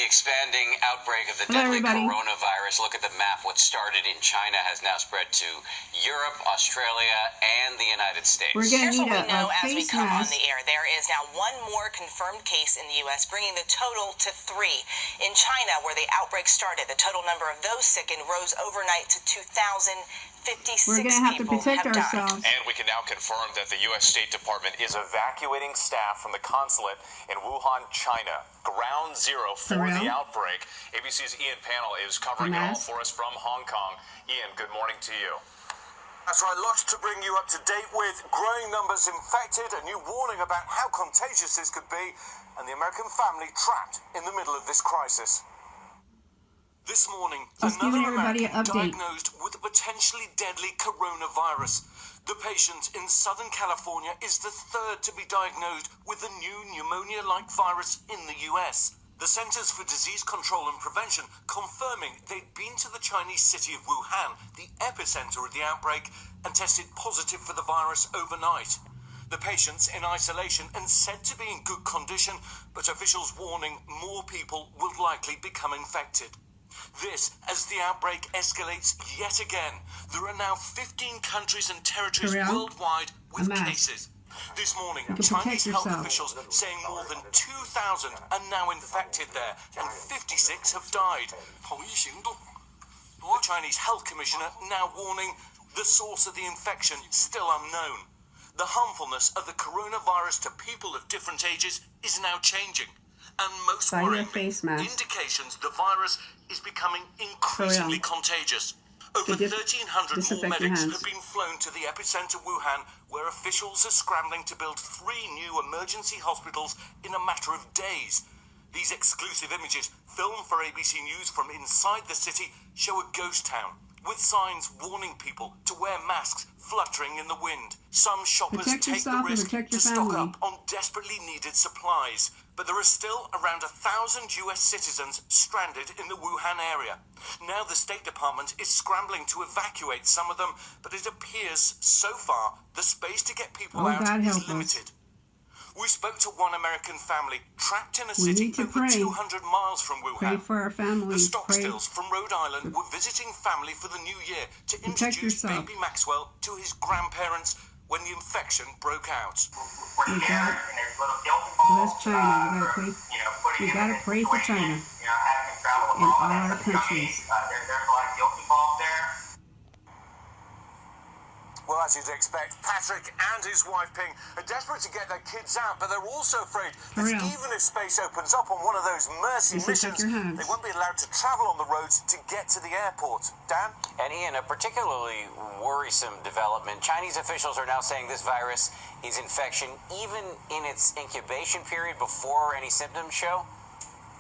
expanding outbreak of the deadly coronavirus. Look at the map. What started in China has now spread to Europe, Australia, and the United States. Here's what we know as we come on the air. There is now one more confirmed case in the U.S., bringing the total to 3. In China, where the outbreak started, the total number of those sickened rose overnight to 2,056 We're gonna have to protect ourselves. And we can now confirm that the U.S. State Department is evacuating staff from the consulate in Wuhan, China. Ground zero for the outbreak. ABC's Ian Pannell is covering it all for us from Hong Kong. Ian, good morning to you. That's right, lots to bring you up to date with. Growing numbers infected, a new warning about how contagious this could be, and the American family trapped in the middle of this crisis. This morning, another American diagnosed with a potentially deadly coronavirus. The patient in Southern California is the third to be diagnosed with a new pneumonia-like virus in the U.S. The Centers for Disease Control and Prevention confirming they'd been to the Chinese city of Wuhan, the epicenter of the outbreak, and tested positive for the virus overnight. The patient's in isolation and said to be in good condition, but officials warning more people will likely become infected. This as the outbreak escalates yet again. There are now 15 countries and territories worldwide with cases. This morning, Chinese health officials saying more than 2,000 are now infected there and 56 have died. The Chinese health commissioner now warning the source of the infection still unknown. The harmfulness of the coronavirus to people of different ages is now changing. And most worryingly, indications the virus is becoming increasingly contagious. Over 1,300 more medics have been flown to the epicenter Wuhan, where officials are scrambling to build 3 new emergency hospitals in a matter of days. These exclusive images, filmed for ABC News from inside the city, show a ghost town, with signs warning people to wear masks fluttering in the wind. Some shoppers take the risk to stock up on desperately needed supplies. But there are still around 1,000 US citizens stranded in the Wuhan area. Now the State Department is scrambling to evacuate some of them, but it appears so far the space to get people out is limited. We spoke to one American family trapped in a city over 200 miles from Wuhan. Pray for our families. The Stockstills from Rhode Island were visiting family for the new year to introduce baby Maxwell to his grandparents when the infection broke out. Bless China. We gotta pray for China in all our countries. Well, as you'd expect, Patrick and his wife Ping are desperate to get their kids out, but they're also afraid that even if space opens up on one of those Mercy missions, they won't be allowed to travel on the roads to get to the airport. Dan? And Ian, a particularly worrisome development. Chinese officials are now saying this virus is infection even in its incubation period before any symptoms show.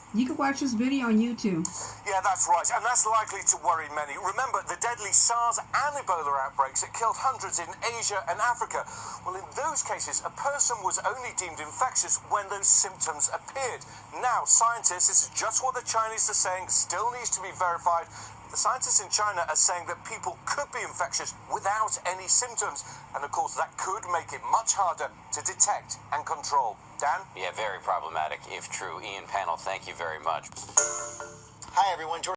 You can watch this video on YouTube. Yeah, that's right, and that's likely to worry many. Remember the deadly SARS and Ebola outbreaks that killed hundreds in Asia and Africa. Well, in those cases, a person was only deemed infectious when those symptoms appeared. Now, scientists, this is just what the Chinese are saying, still needs to be verified. The scientists in China are saying that people could be infectious without any symptoms. And of course, that could make it much harder to detect and control. Dan? Yeah, very problematic if true. Ian Pannell, thank you very much. Hi, everyone.